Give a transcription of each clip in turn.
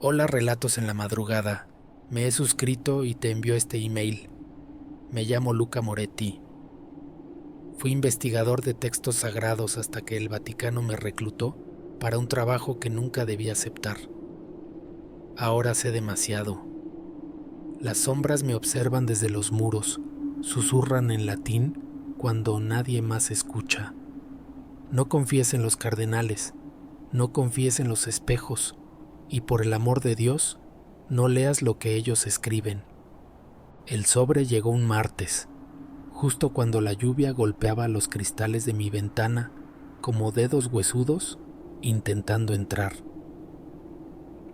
Hola, Relatos en la Madrugada. Me he suscrito y te envío este email. Me llamo Luca Moretti. Fui investigador de textos sagrados hasta que el Vaticano me reclutó para un trabajo que nunca debí aceptar. Ahora sé demasiado. Las sombras me observan desde los muros, susurran en latín cuando nadie más escucha. No confíes en los cardenales, no confíes en los espejos, y por el amor de Dios, no leas lo que ellos escriben. El sobre llegó un martes, justo cuando la lluvia golpeaba los cristales de mi ventana como dedos huesudos intentando entrar.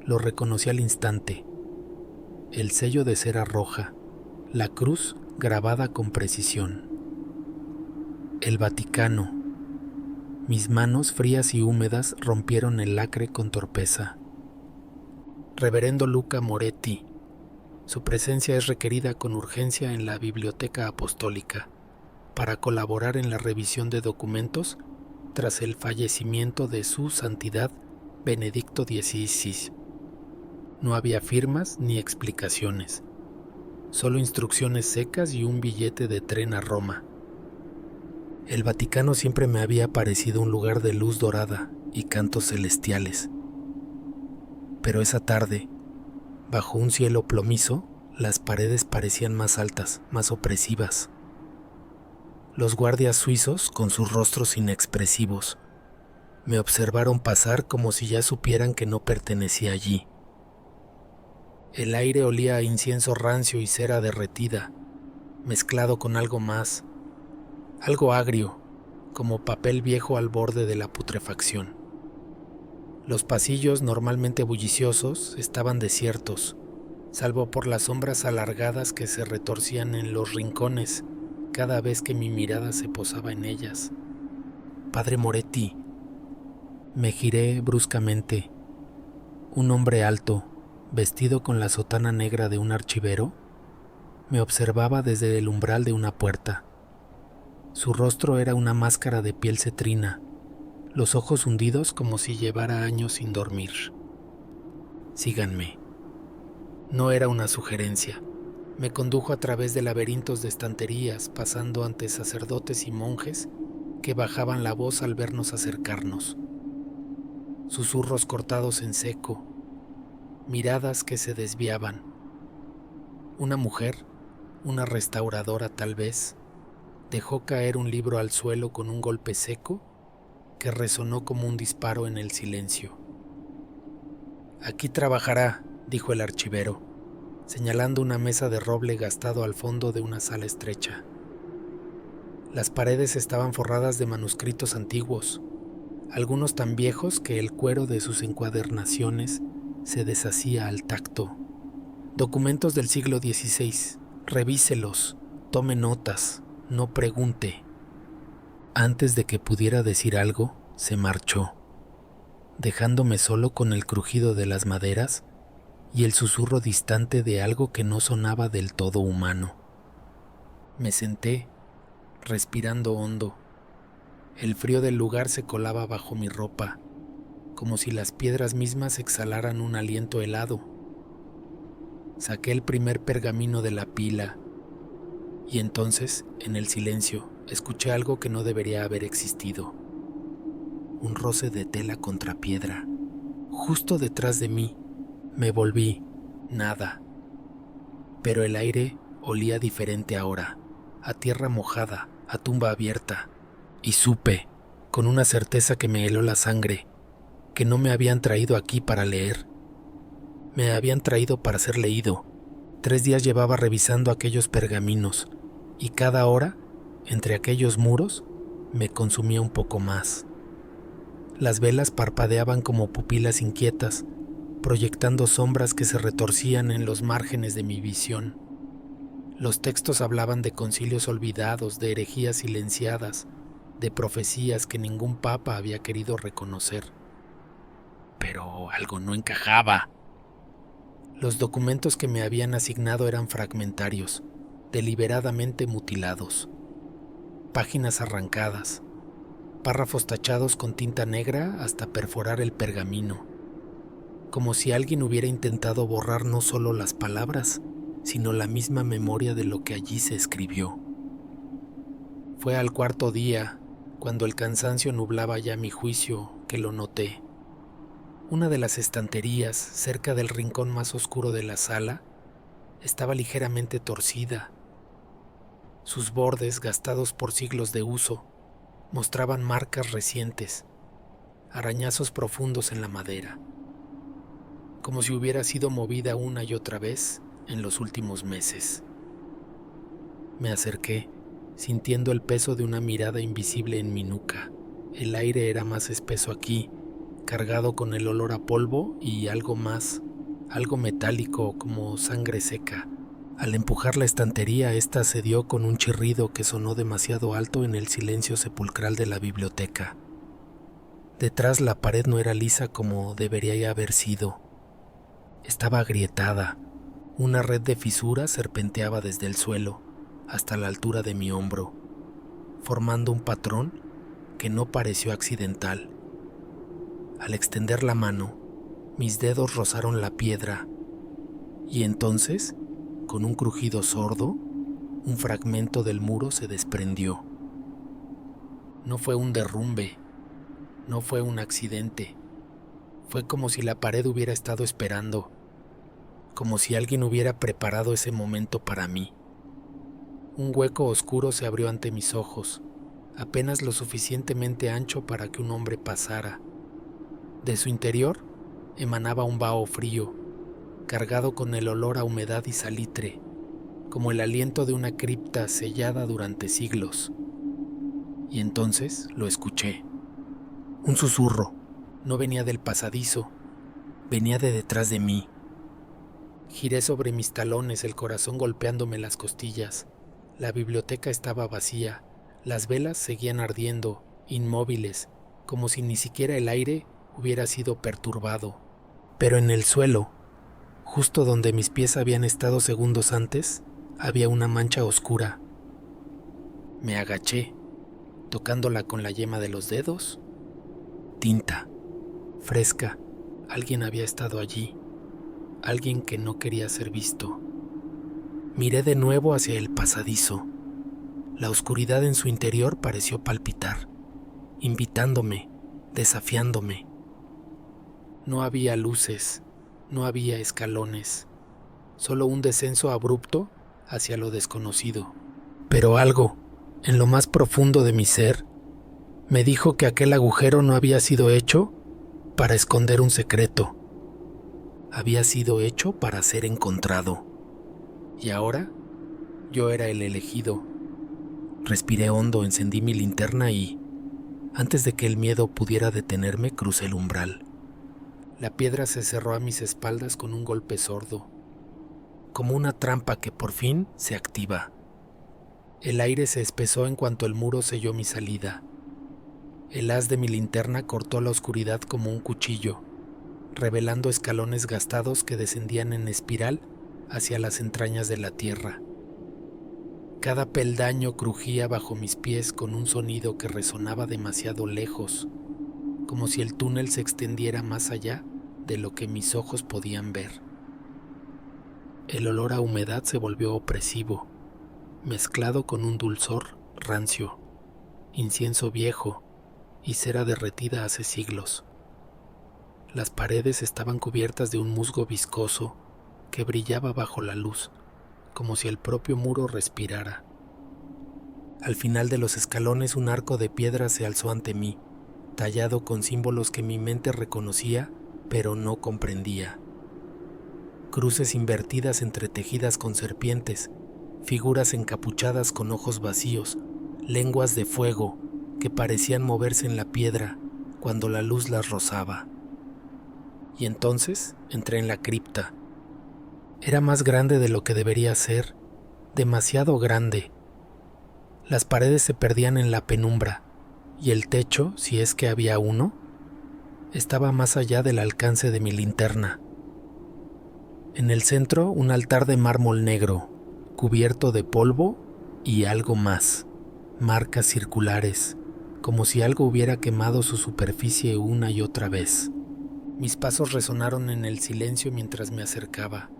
Lo reconocí al instante. El sello de cera roja, la cruz grabada con precisión. El Vaticano. Mis manos frías y húmedas rompieron el lacre con torpeza. Reverendo Luca Moretti. Su presencia es requerida con urgencia en la Biblioteca Apostólica para colaborar en la revisión de documentos tras el fallecimiento de su santidad Benedicto XVI. No había firmas ni explicaciones, solo instrucciones secas y un billete de tren a Roma. El Vaticano siempre me había parecido un lugar de luz dorada y cantos celestiales. Pero esa tarde, bajo un cielo plomizo, las paredes parecían más altas, más opresivas. Los guardias suizos, con sus rostros inexpresivos, me observaron pasar como si ya supieran que no pertenecía allí. El aire olía a incienso rancio y cera derretida, mezclado con algo más, algo agrio, como papel viejo al borde de la putrefacción. Los pasillos, normalmente bulliciosos, estaban desiertos, salvo por las sombras alargadas que se retorcían en los rincones cada vez que mi mirada se posaba en ellas. Padre Moretti. Me giré bruscamente. Un hombre alto, vestido con la sotana negra de un archivero, me observaba desde el umbral de una puerta. Su rostro era una máscara de piel cetrina, los ojos hundidos como si llevara años sin dormir. Síganme. No era una sugerencia. Me condujo a través de laberintos de estanterías, pasando ante sacerdotes y monjes que bajaban la voz al vernos acercarnos. Susurros cortados en seco, miradas que se desviaban. Una mujer, una restauradora tal vez, dejó caer un libro al suelo con un golpe seco que resonó como un disparo en el silencio. Aquí trabajará, dijo el archivero, señalando una mesa de roble gastado al fondo de una sala estrecha. Las paredes estaban forradas de manuscritos antiguos, algunos tan viejos que el cuero de sus encuadernaciones se deshacía al tacto. Documentos del siglo XVI. Revíselos, tome notas, no pregunte. Antes de que pudiera decir algo, se marchó, dejándome solo con el crujido de las maderas y el susurro distante de algo que no sonaba del todo humano. Me senté, respirando hondo. El frío del lugar se colaba bajo mi ropa, como si las piedras mismas exhalaran un aliento helado. Saqué el primer pergamino de la pila y entonces, en el silencio, escuché algo que no debería haber existido. Un roce de tela contra piedra, justo detrás de mí. Me volví, nada. Pero el aire olía diferente ahora, a tierra mojada, a tumba abierta. Y supe, con una certeza que me heló la sangre, que no me habían traído aquí para leer. Me habían traído para ser leído. 3 días llevaba revisando aquellos pergaminos, y cada hora, entre aquellos muros, me consumía un poco más. Las velas parpadeaban como pupilas inquietas, proyectando sombras que se retorcían en los márgenes de mi visión. Los textos hablaban de concilios olvidados, de herejías silenciadas, de profecías que ningún papa había querido reconocer. Pero algo no encajaba. Los documentos que me habían asignado eran fragmentarios, deliberadamente mutilados. Páginas arrancadas, párrafos tachados con tinta negra hasta perforar el pergamino. como si alguien hubiera intentado borrar no solo las palabras, sino la misma memoria de lo que allí se escribió. Fue al cuarto día, cuando el cansancio nublaba ya mi juicio, que lo noté. Una de las estanterías, cerca del rincón más oscuro de la sala, estaba ligeramente torcida. Sus bordes, gastados por siglos de uso, mostraban marcas recientes, arañazos profundos en la madera, como si hubiera sido movida una y otra vez en los últimos meses. Me acerqué, sintiendo el peso de una mirada invisible en mi nuca. El aire era más espeso aquí, cargado con el olor a polvo y algo más, algo metálico como sangre seca. Al empujar la estantería, esta cedió con un chirrido que sonó demasiado alto en el silencio sepulcral de la biblioteca. Detrás la pared no era lisa como debería haber sido. Estaba agrietada. Una red de fisuras serpenteaba desde el suelo hasta la altura de mi hombro, formando un patrón que no pareció accidental. Al extender la mano, mis dedos rozaron la piedra y entonces, con un crujido sordo, un fragmento del muro se desprendió. No fue un derrumbe, no fue un accidente. Fue como si la pared hubiera estado esperando, como si alguien hubiera preparado ese momento para mí. Un hueco oscuro se abrió ante mis ojos, apenas lo suficientemente ancho para que un hombre pasara. De su interior emanaba un vaho frío, cargado con el olor a humedad y salitre, como el aliento de una cripta sellada durante siglos. Y entonces lo escuché. Un susurro. No venía del pasadizo, venía de detrás de mí. Giré sobre mis talones, el corazón golpeándome las costillas. La biblioteca estaba vacía, las velas seguían ardiendo, inmóviles, como si ni siquiera el aire hubiera sido perturbado. Pero en el suelo, justo donde mis pies habían estado segundos antes, había una mancha oscura. Me agaché, tocándola con la yema de los dedos. Tinta, fresca. Alguien había estado allí, alguien que no quería ser visto. Miré de nuevo hacia el pasadizo. La oscuridad en su interior pareció palpitar, invitándome, desafiándome. No había luces, no había escalones, solo un descenso abrupto hacia lo desconocido. Pero algo, en lo más profundo de mi ser, me dijo que aquel agujero no había sido hecho para esconder un secreto. Había sido hecho para ser encontrado. Y ahora, yo era el elegido. Respiré hondo, encendí mi linterna y, antes de que el miedo pudiera detenerme, crucé el umbral. La piedra se cerró a mis espaldas con un golpe sordo, como una trampa que por fin se activa. El aire se espesó en cuanto el muro selló mi salida. El haz de mi linterna cortó la oscuridad como un cuchillo, revelando escalones gastados que descendían en espiral hacia las entrañas de la tierra. Cada peldaño crujía bajo mis pies con un sonido que resonaba demasiado lejos, como si el túnel se extendiera más allá de lo que mis ojos podían ver. El olor a humedad se volvió opresivo, mezclado con un dulzor rancio, incienso viejo y cera derretida hace siglos. Las paredes estaban cubiertas de un musgo viscoso que brillaba bajo la luz, como si el propio muro respirara. Al final de los escalones un arco de piedra se alzó ante mí, tallado con símbolos que mi mente reconocía, pero no comprendía. Cruces invertidas entretejidas con serpientes, figuras encapuchadas con ojos vacíos, lenguas de fuego que parecían moverse en la piedra cuando la luz las rozaba. Y entonces entré en la cripta. Era más grande de lo que debería ser, demasiado grande. Las paredes se perdían en la penumbra, y el techo, si es que había uno, estaba más allá del alcance de mi linterna. En el centro, un altar de mármol negro, cubierto de polvo y algo más, marcas circulares, como si algo hubiera quemado su superficie una y otra vez. Mis pasos resonaron en el silencio mientras me acercaba.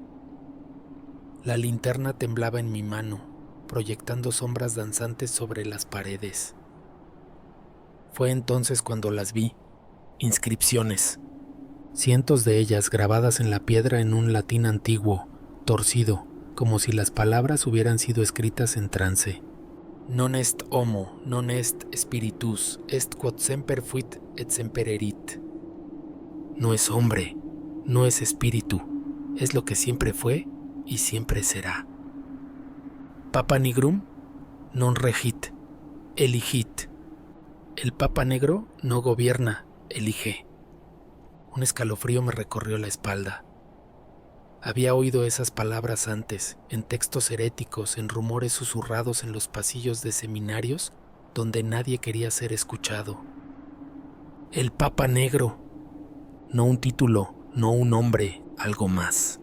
La linterna temblaba en mi mano, proyectando sombras danzantes sobre las paredes. Fue entonces cuando las vi. Inscripciones. Cientos de ellas grabadas en la piedra en un latín antiguo, torcido, como si las palabras hubieran sido escritas en trance. Non est homo, non est spiritus, est quod semper fuit et semper erit. No es hombre, no es espíritu, es lo que siempre fue y siempre será. Papa nigrum non regit, eligit. El Papa Negro no gobierna, elige. Un escalofrío me recorrió la espalda. Había oído esas palabras antes, en textos heréticos, en rumores susurrados en los pasillos de seminarios donde nadie quería ser escuchado. El Papa Negro. No un título, no un nombre, algo más.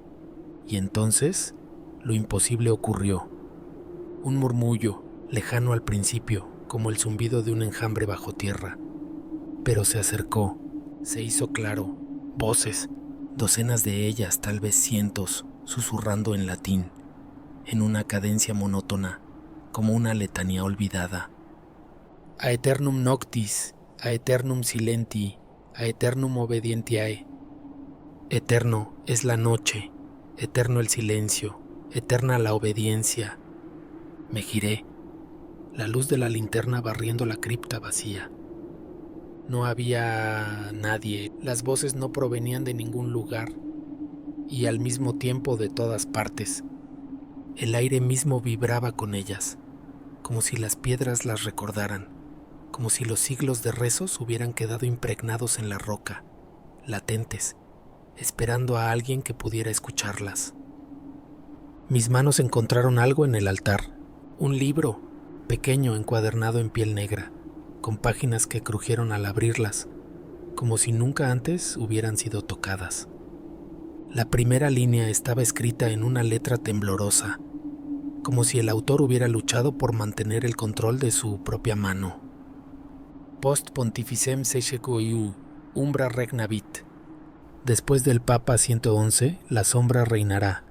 Y entonces, lo imposible ocurrió. Un murmullo, lejano al principio, como el zumbido de un enjambre bajo tierra. Pero se acercó, se hizo claro, voces, docenas de ellas, tal vez cientos, susurrando en latín, en una cadencia monótona, como una letanía olvidada. Aeternum noctis, aeternum silenti, aeternum obedientiae. Eterno es la noche, eterno el silencio, eterna la obediencia. Me giré, la luz de la linterna barriendo la cripta vacía. No había nadie, las voces no provenían de ningún lugar y al mismo tiempo de todas partes. El aire mismo vibraba con ellas, como si las piedras las recordaran, como si los siglos de rezos hubieran quedado impregnados en la roca, latentes, esperando a alguien que pudiera escucharlas. Mis manos encontraron algo en el altar, un libro, pequeño encuadernado en piel negra, con páginas que crujieron al abrirlas, como si nunca antes hubieran sido tocadas. La primera línea estaba escrita en una letra temblorosa, como si el autor hubiera luchado por mantener el control de su propia mano. Post pontificem secegoiu, umbra regnavit. Después del Papa 111, la sombra reinará.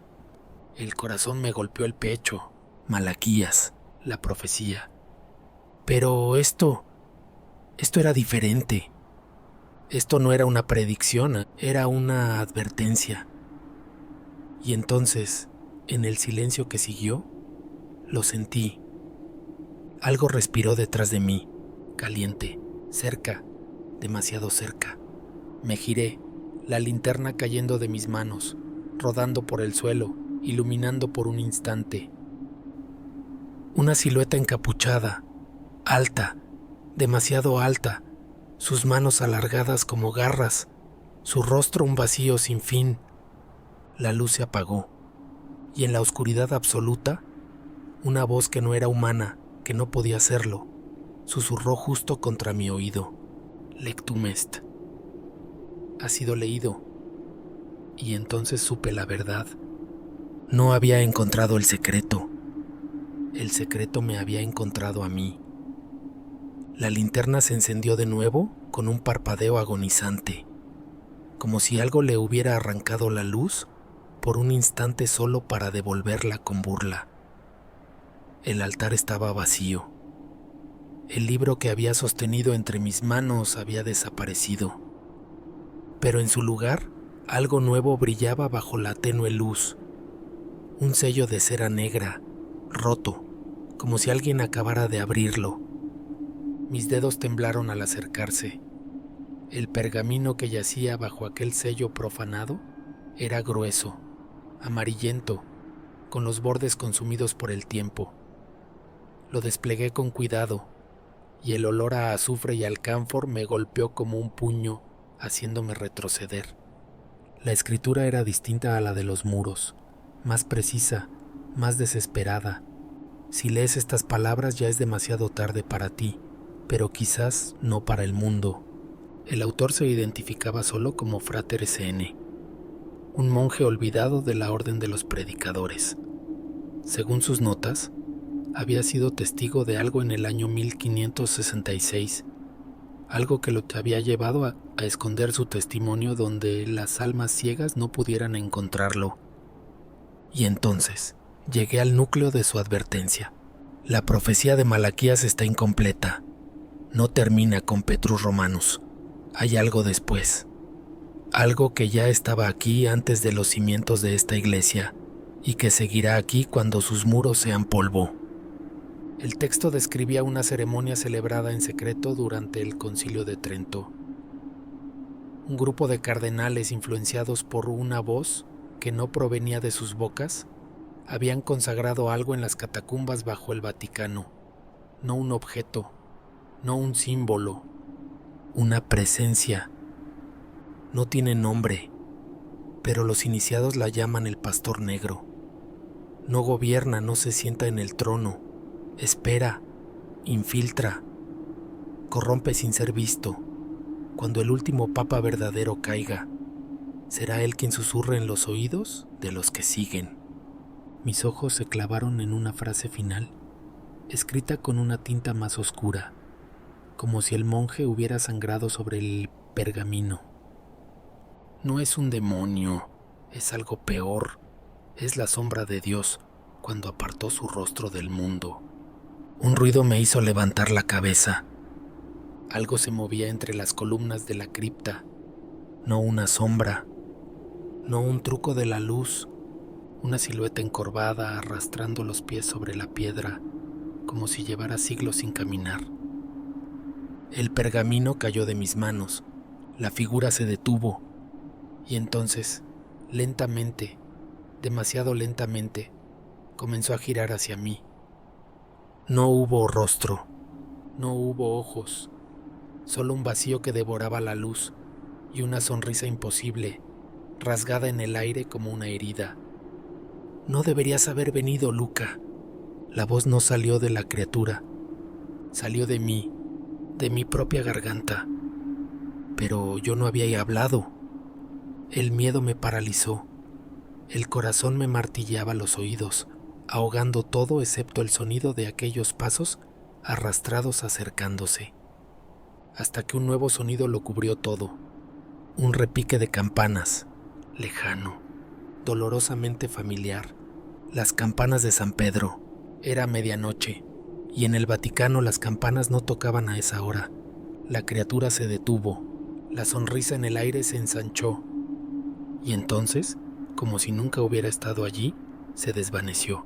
El corazón me golpeó el pecho. Malaquías, la profecía. Pero esto era diferente. Esto no era una predicción, era una advertencia. Y entonces, en el silencio que siguió, lo sentí. Algo respiró detrás de mí, caliente, cerca, demasiado cerca. Me giré, la linterna cayendo de mis manos, rodando por el suelo, iluminando por un instante. Una silueta encapuchada, alta, demasiado alta, sus manos alargadas como garras, su rostro un vacío sin fin. La luz se apagó, y en la oscuridad absoluta, una voz que no era humana, que no podía serlo, susurró justo contra mi oído. Lectum est. Ha sido leído. Y entonces supe la verdad. No había encontrado el secreto. El secreto me había encontrado a mí. La linterna se encendió de nuevo con un parpadeo agonizante, como si algo le hubiera arrancado la luz por un instante solo para devolverla con burla. El altar estaba vacío. El libro que había sostenido entre mis manos había desaparecido. Pero en su lugar, algo nuevo brillaba bajo la tenue luz. Un sello de cera negra, roto, como si alguien acabara de abrirlo. Mis dedos temblaron al acercarse. El pergamino que yacía bajo aquel sello profanado era grueso, amarillento, con los bordes consumidos por el tiempo. Lo desplegué con cuidado, y el olor a azufre y alcanfor me golpeó como un puño, haciéndome retroceder. La escritura era distinta a la de los muros, más precisa, más desesperada. Si lees estas palabras ya es demasiado tarde para ti, pero quizás no para el mundo. El autor se identificaba solo como Frater S.N., un monje olvidado de la Orden de los Predicadores. Según sus notas, había sido testigo de algo en el año 1566, algo que lo había llevado a esconder su testimonio donde las almas ciegas no pudieran encontrarlo. Y entonces llegué al núcleo de su advertencia. La profecía de Malaquías está incompleta. No termina con Petrus Romanus. Hay algo después. Algo que ya estaba aquí antes de los cimientos de esta iglesia y que seguirá aquí cuando sus muros sean polvo. El texto describía una ceremonia celebrada en secreto durante el Concilio de Trento. Un grupo de cardenales influenciados por una voz que no provenía de sus bocas habían consagrado algo en las catacumbas bajo el Vaticano. No un objeto, no un símbolo, una presencia. No tiene nombre, pero los iniciados la llaman el Pastor Negro. No gobierna, no se sienta en el trono. Espera, infiltra, corrompe sin ser visto. Cuando el último papa verdadero caiga, ¿será él quien susurre en los oídos de los que siguen? Mis ojos se clavaron en una frase final, escrita con una tinta más oscura, como si el monje hubiera sangrado sobre el pergamino. No es un demonio, es algo peor. Es la sombra de Dios cuando apartó su rostro del mundo. Un ruido me hizo levantar la cabeza. Algo se movía entre las columnas de la cripta. No una sombra, no un truco de la luz, una silueta encorvada arrastrando los pies sobre la piedra, como si llevara siglos sin caminar. El pergamino cayó de mis manos, la figura se detuvo, y entonces, lentamente, demasiado lentamente, comenzó a girar hacia mí. No hubo rostro, no hubo ojos, solo un vacío que devoraba la luz y una sonrisa imposible, rasgada en el aire como una herida. No deberías haber venido, Luca. La voz no salió de la criatura, salió de mí, de mi propia garganta. Pero yo no había hablado. El miedo me paralizó. El corazón me martillaba los oídos, ahogando todo excepto el sonido de aquellos pasos arrastrados acercándose, hasta que un nuevo sonido lo cubrió todo. Un repique de campanas, lejano, dolorosamente familiar. Las campanas de San Pedro. Era medianoche, y en el Vaticano las campanas no tocaban a esa hora. La criatura se detuvo, la sonrisa en el aire se ensanchó, y entonces, como si nunca hubiera estado allí, se desvaneció,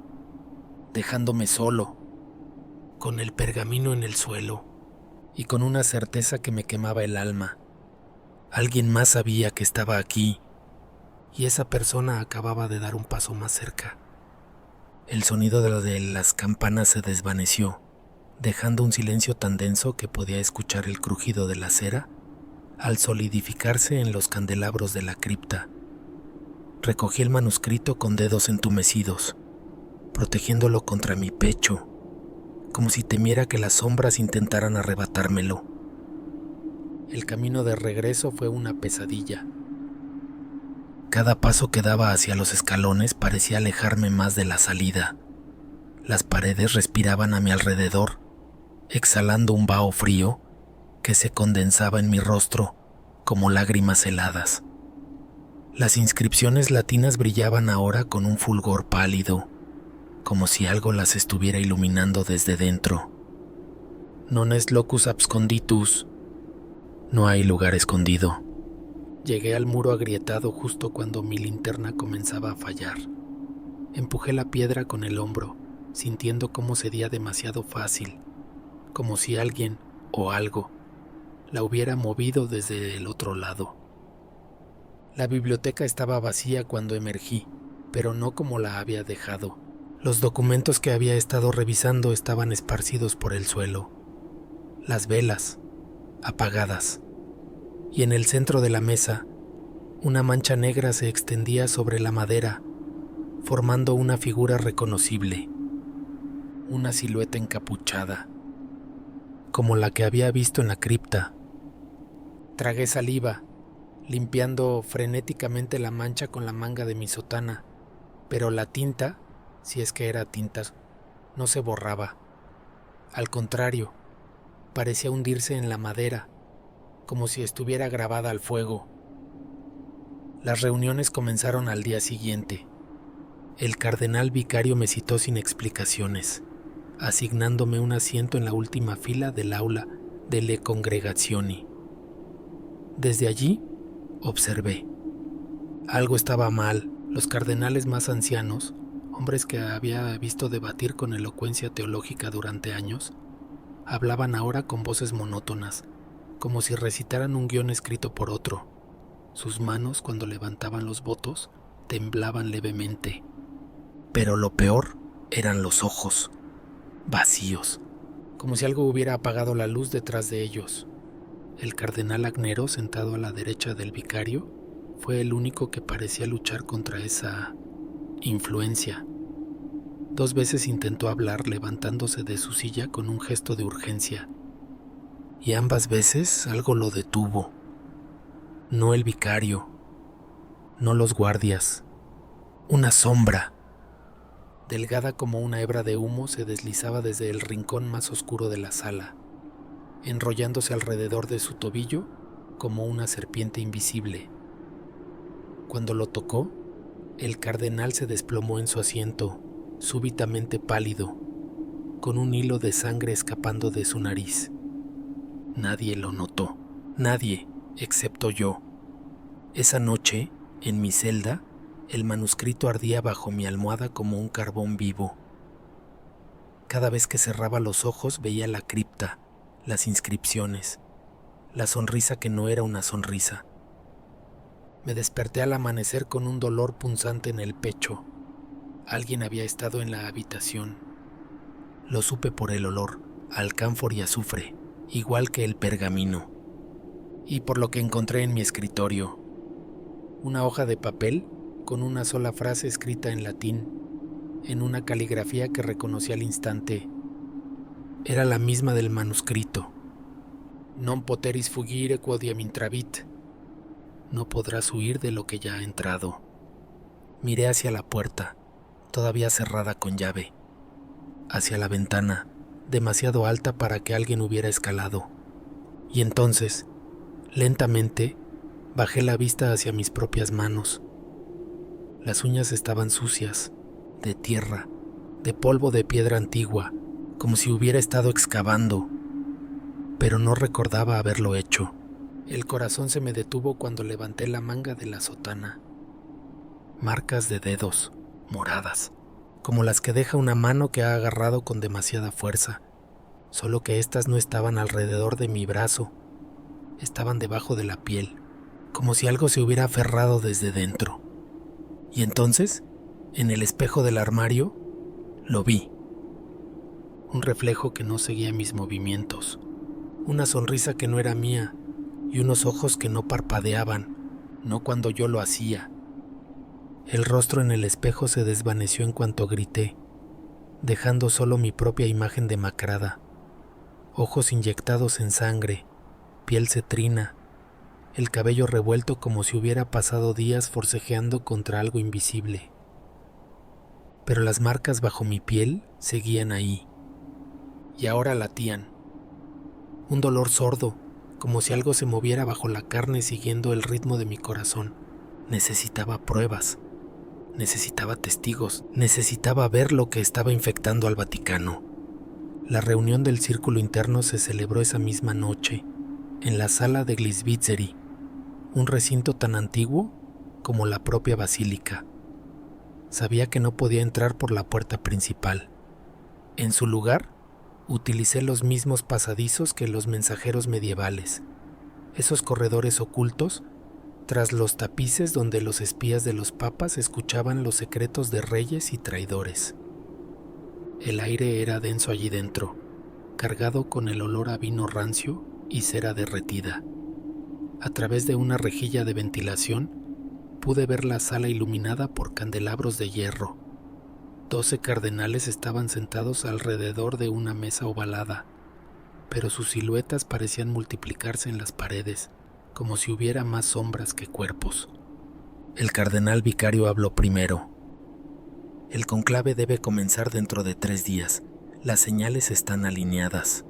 dejándome solo, con el pergamino en el suelo, y con una certeza que me quemaba el alma. Alguien más sabía que estaba aquí, y esa persona acababa de dar un paso más cerca. El sonido de las campanas se desvaneció, dejando un silencio tan denso que podía escuchar el crujido de la cera al solidificarse en los candelabros de la cripta. Recogí el manuscrito con dedos entumecidos, protegiéndolo contra mi pecho, como si temiera que las sombras intentaran arrebatármelo. El camino de regreso fue una pesadilla. Cada paso que daba hacia los escalones parecía alejarme más de la salida. Las paredes respiraban a mi alrededor, exhalando un vaho frío que se condensaba en mi rostro como lágrimas heladas. Las inscripciones latinas brillaban ahora con un fulgor pálido, como si algo las estuviera iluminando desde dentro. Non est locus absconditus. No hay lugar escondido. Llegué al muro agrietado justo cuando mi linterna comenzaba a fallar. Empujé la piedra con el hombro, sintiendo cómo cedía demasiado fácil, como si alguien o algo la hubiera movido desde el otro lado. La biblioteca estaba vacía cuando emergí, pero no como la había dejado. Los documentos que había estado revisando estaban esparcidos por el suelo. Las velas, apagadas. Y en el centro de la mesa, una mancha negra se extendía sobre la madera, formando una figura reconocible, una silueta encapuchada, como la que había visto en la cripta. Tragué saliva, limpiando frenéticamente la mancha con la manga de mi sotana, pero la tinta, si es que era tinta, no se borraba. Al contrario, parecía hundirse en la madera, como si estuviera grabada al fuego. Las reuniones comenzaron al día siguiente. El cardenal vicario me citó sin explicaciones, asignándome un asiento en la última fila del aula de Le Congregazioni. Desde allí, observé. Algo estaba mal. Los cardenales más ancianos, hombres que había visto debatir con elocuencia teológica durante años, hablaban ahora con voces monótonas, como si recitaran un guión escrito por otro. Sus manos, cuando levantaban los votos, temblaban levemente. Pero lo peor eran los ojos, vacíos, como si algo hubiera apagado la luz detrás de ellos. El cardenal Agnero, sentado a la derecha del vicario, fue el único que parecía luchar contra esa influencia. 2 veces intentó hablar levantándose de su silla con un gesto de urgencia, y ambas veces algo lo detuvo. No el vicario, no los guardias, una sombra, delgada como una hebra de humo, se deslizaba desde el rincón más oscuro de la sala, enrollándose alrededor de su tobillo como una serpiente invisible. Cuando lo tocó, el cardenal se desplomó en su asiento, súbitamente pálido, con un hilo de sangre escapando de su nariz. Nadie lo notó, nadie, excepto yo. Esa noche, en mi celda, el manuscrito ardía bajo mi almohada como un carbón vivo. Cada vez que cerraba los ojos veía la cripta, las inscripciones, la sonrisa que no era una sonrisa. Me desperté al amanecer con un dolor punzante en el pecho. Alguien había estado en la habitación. Lo supe por el olor, alcanfor y azufre, igual que el pergamino. Y por lo que encontré en mi escritorio. Una hoja de papel con una sola frase escrita en latín, en una caligrafía que reconocí al instante. Era la misma del manuscrito. Non poteris fugire quod intravit. No podrás huir de lo que ya ha entrado. Miré hacia la puerta, todavía cerrada con llave, hacia la ventana, demasiado alta para que alguien hubiera escalado. Y entonces, lentamente, bajé la vista hacia mis propias manos. Las uñas estaban sucias, de tierra, de polvo de piedra antigua, como si hubiera estado excavando, pero no recordaba haberlo hecho. El corazón se me detuvo cuando levanté la manga de la sotana. Marcas de dedos, moradas, como las que deja una mano que ha agarrado con demasiada fuerza, solo que éstas no estaban alrededor de mi brazo, estaban debajo de la piel, como si algo se hubiera aferrado desde dentro. Y entonces, en el espejo del armario, lo vi. Un reflejo que no seguía mis movimientos, una sonrisa que no era mía, y unos ojos que no parpadeaban, no cuando yo lo hacía. El rostro en el espejo se desvaneció en cuanto grité, dejando solo mi propia imagen demacrada. Ojos inyectados en sangre, piel cetrina, el cabello revuelto como si hubiera pasado días forcejeando contra algo invisible. Pero las marcas bajo mi piel seguían ahí, y ahora latían. Un dolor sordo, como si algo se moviera bajo la carne siguiendo el ritmo de mi corazón. Necesitaba pruebas, necesitaba testigos, necesitaba ver lo que estaba infectando al Vaticano. La reunión del círculo interno se celebró esa misma noche, en la sala de Glisvizzeri, un recinto tan antiguo como la propia basílica. Sabía que no podía entrar por la puerta principal. En su lugar, utilicé los mismos pasadizos que los mensajeros medievales, esos corredores ocultos tras los tapices donde los espías de los papas escuchaban los secretos de reyes y traidores. El aire era denso allí dentro, cargado con el olor a vino rancio y cera derretida. A través de una rejilla de ventilación, pude ver la sala iluminada por candelabros de hierro. 12 cardenales estaban sentados alrededor de una mesa ovalada, pero sus siluetas parecían multiplicarse en las paredes, como si hubiera más sombras que cuerpos. El cardenal vicario habló primero. El conclave debe comenzar dentro de 3 días. Las señales están alineadas.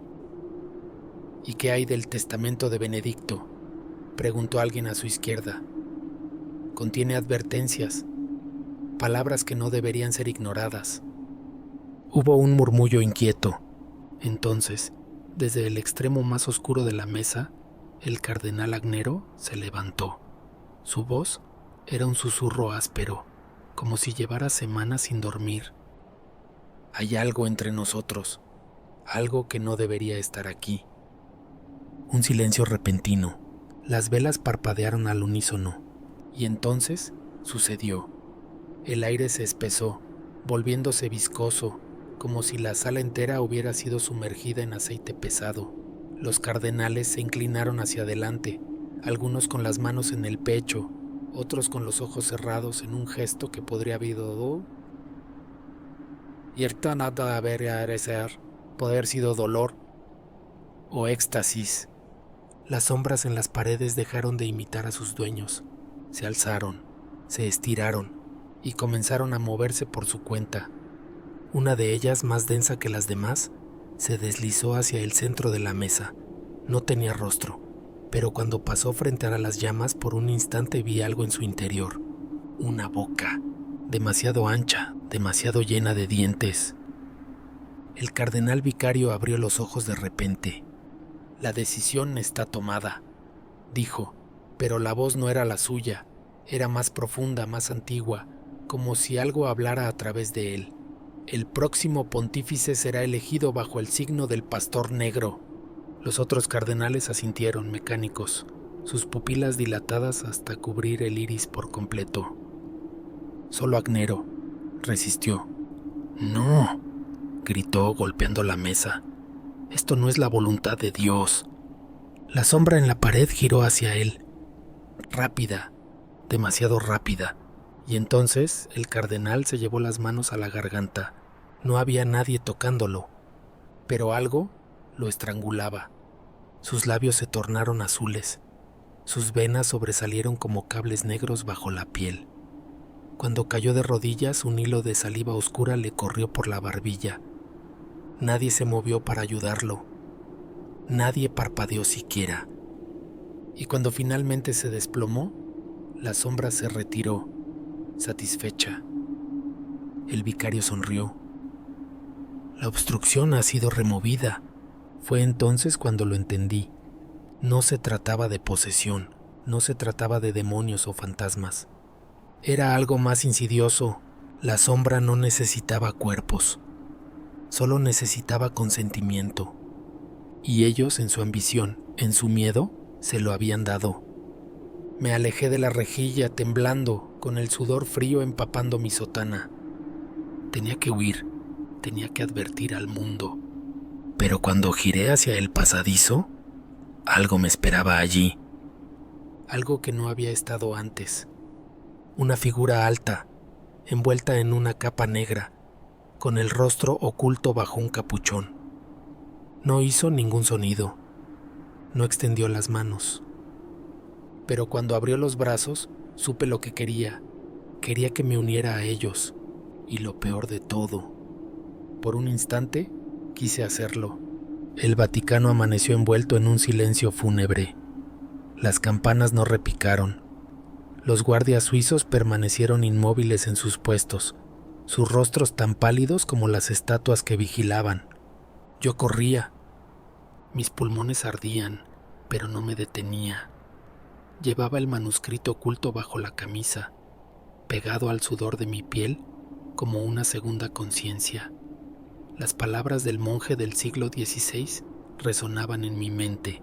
¿Y qué hay del testamento de Benedicto? Preguntó alguien a su izquierda. Contiene advertencias, palabras que no deberían ser ignoradas. Hubo un murmullo inquieto. Entonces, desde el extremo más oscuro de la mesa, el cardenal Agnero se levantó. Su voz era un susurro áspero, como si llevara semanas sin dormir. Hay algo entre nosotros, algo que no debería estar aquí. Un silencio repentino. Las velas parpadearon al unísono, y entonces sucedió. El aire se espesó, volviéndose viscoso, como si la sala entera hubiera sido sumergida en aceite pesado. Los cardenales se inclinaron hacia adelante, algunos con las manos en el pecho, otros con los ojos cerrados en un gesto que podría haber sido dolor o éxtasis. Las sombras en las paredes dejaron de imitar a sus dueños. Se alzaron, se estiraron y comenzaron a moverse por su cuenta. Una de ellas, más densa que las demás, se deslizó hacia el centro de la mesa. No tenía rostro, pero cuando pasó frente a las llamas por un instante vi algo en su interior. Una boca, demasiado ancha, demasiado llena de dientes. El cardenal vicario abrió los ojos de repente. La decisión está tomada, dijo, pero la voz no era la suya, era más profunda, más antigua, como si algo hablara a través de él. El próximo pontífice será elegido bajo el signo del pastor negro. Los otros cardenales asintieron, mecánicos, sus pupilas dilatadas hasta cubrir el iris por completo. Solo Agnero resistió. «No», gritó golpeando la mesa. «Esto no es la voluntad de Dios». La sombra en la pared giró hacia él. Rápida, demasiado rápida. Y entonces el cardenal se llevó las manos a la garganta. No había nadie tocándolo, pero algo lo estrangulaba. Sus labios se tornaron azules. Sus venas sobresalieron como cables negros bajo la piel. Cuando cayó de rodillas, un hilo de saliva oscura le corrió por la barbilla. Nadie se movió para ayudarlo. Nadie parpadeó siquiera. Y cuando finalmente se desplomó, la sombra se retiró, satisfecha. El vicario sonrió. La obstrucción ha sido removida. Fue entonces cuando lo entendí. No se trataba de posesión, no se trataba de demonios o fantasmas. Era algo más insidioso. La sombra no necesitaba cuerpos. Solo necesitaba consentimiento. Y ellos, en su ambición, en su miedo, se lo habían dado. Me alejé de la rejilla temblando, con el sudor frío empapando mi sotana. Tenía que huir, tenía que advertir al mundo. Pero cuando giré hacia el pasadizo, algo me esperaba allí. Algo que no había estado antes. Una figura alta, envuelta en una capa negra, con el rostro oculto bajo un capuchón. No hizo ningún sonido. No extendió las manos. Pero cuando abrió los brazos, supe lo que quería. Quería que me uniera a ellos. Y lo peor de todo, por un instante quise hacerlo. El Vaticano amaneció envuelto en un silencio fúnebre. Las campanas no repicaron. Los guardias suizos permanecieron inmóviles en sus puestos, sus rostros tan pálidos como las estatuas que vigilaban. Yo corría. Mis pulmones ardían, pero no me detenía. Llevaba el manuscrito oculto bajo la camisa, pegado al sudor de mi piel como una segunda conciencia. Las palabras del monje del siglo XVI resonaban en mi mente.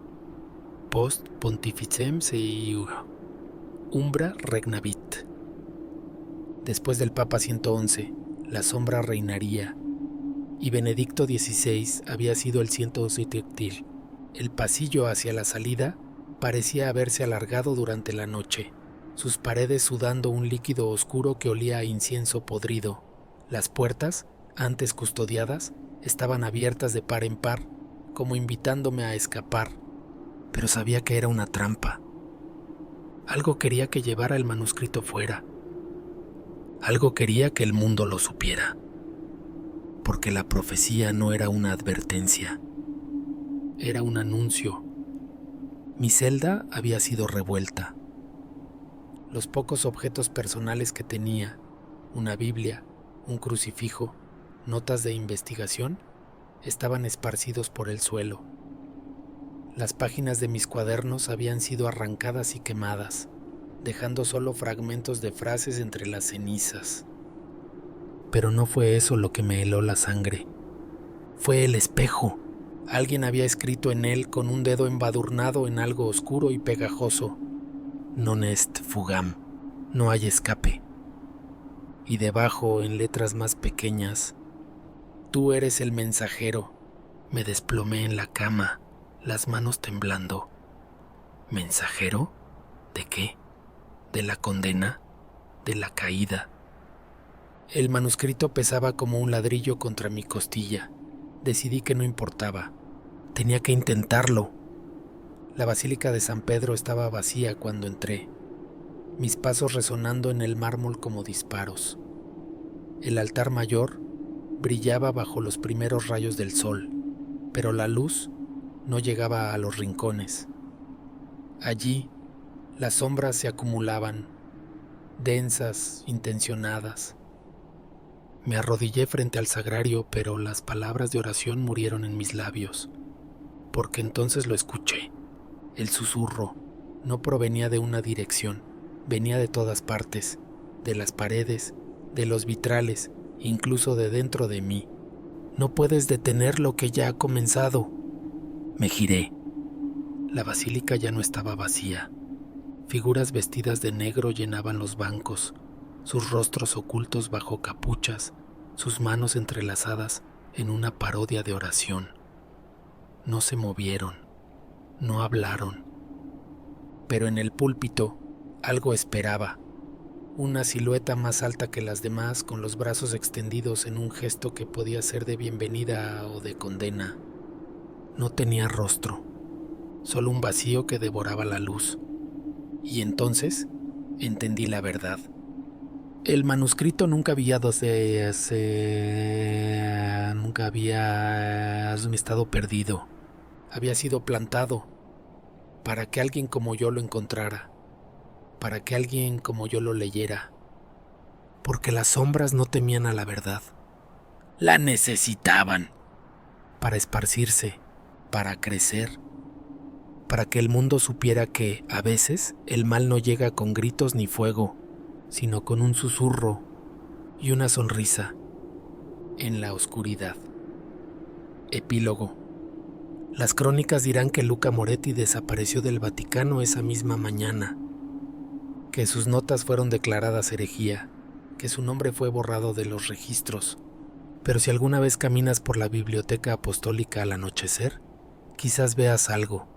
Post pontificem sei umbra regnavit. Después del Papa 111, la sombra reinaría, y Benedicto XVI había sido el 107. El pasillo hacia la salida parecía haberse alargado durante la noche, sus paredes sudando un líquido oscuro que olía a incienso podrido. Las puertas, antes custodiadas, estaban abiertas de par en par, como invitándome a escapar, pero sabía que era una trampa. Algo quería que llevara el manuscrito fuera. Algo quería que el mundo lo supiera, porque la profecía no era una advertencia, era un anuncio. Mi celda había sido revuelta. Los pocos objetos personales que tenía, una Biblia, un crucifijo, notas de investigación, estaban esparcidos por el suelo. Las páginas de mis cuadernos habían sido arrancadas y quemadas, dejando solo fragmentos de frases entre las cenizas. Pero no fue eso lo que me heló la sangre. Fue el espejo. Alguien había escrito en él con un dedo embadurnado en algo oscuro y pegajoso: Non est fugam, no hay escape. Y debajo, en letras más pequeñas: Tú eres el mensajero. Me desplomé en la cama, las manos temblando. ¿Mensajero? ¿De qué? ¿De la condena? ¿De la caída? El manuscrito pesaba como un ladrillo contra mi costilla. Decidí que no importaba. Tenía que intentarlo. La Basílica de San Pedro estaba vacía cuando entré, mis pasos resonando en el mármol como disparos. El altar mayor brillaba bajo los primeros rayos del sol, pero la luz no llegaba a los rincones. Allí, las sombras se acumulaban, densas, intencionadas. Me arrodillé frente al sagrario, pero las palabras de oración murieron en mis labios, porque entonces lo escuché. El susurro no provenía de una dirección, venía de todas partes, de las paredes, de los vitrales, incluso de dentro de mí. No puedes detener lo que ya ha comenzado. Me giré. La basílica ya no estaba vacía. Figuras vestidas de negro llenaban los bancos, sus rostros ocultos bajo capuchas, sus manos entrelazadas en una parodia de oración. No se movieron, no hablaron. Pero en el púlpito algo esperaba. Una silueta más alta que las demás, con los brazos extendidos en un gesto que podía ser de bienvenida o de condena. No tenía rostro, solo un vacío que devoraba la luz. Y entonces entendí la verdad. El manuscrito nunca había estado perdido. Había sido plantado para que alguien como yo lo encontrara, para que alguien como yo lo leyera, porque las sombras no temían a la verdad. La necesitaban para esparcirse, para crecer, para que el mundo supiera que, a veces, el mal no llega con gritos ni fuego, sino con un susurro y una sonrisa en la oscuridad. Epílogo. Las crónicas dirán que Luca Moretti desapareció del Vaticano esa misma mañana, que sus notas fueron declaradas herejía, que su nombre fue borrado de los registros. Pero si alguna vez caminas por la Biblioteca Apostólica al anochecer, quizás veas algo.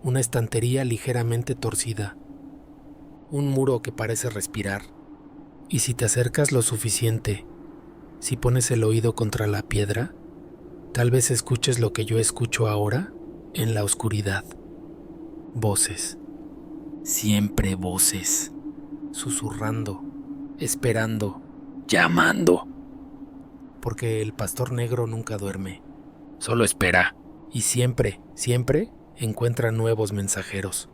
Una estantería ligeramente torcida, un muro que parece respirar, y si te acercas lo suficiente, si pones el oído contra la piedra, tal vez escuches lo que yo escucho ahora en la oscuridad. Voces, siempre voces, susurrando, esperando, llamando. Porque el pastor negro nunca duerme, solo espera, y siempre, siempre encuentra nuevos mensajeros.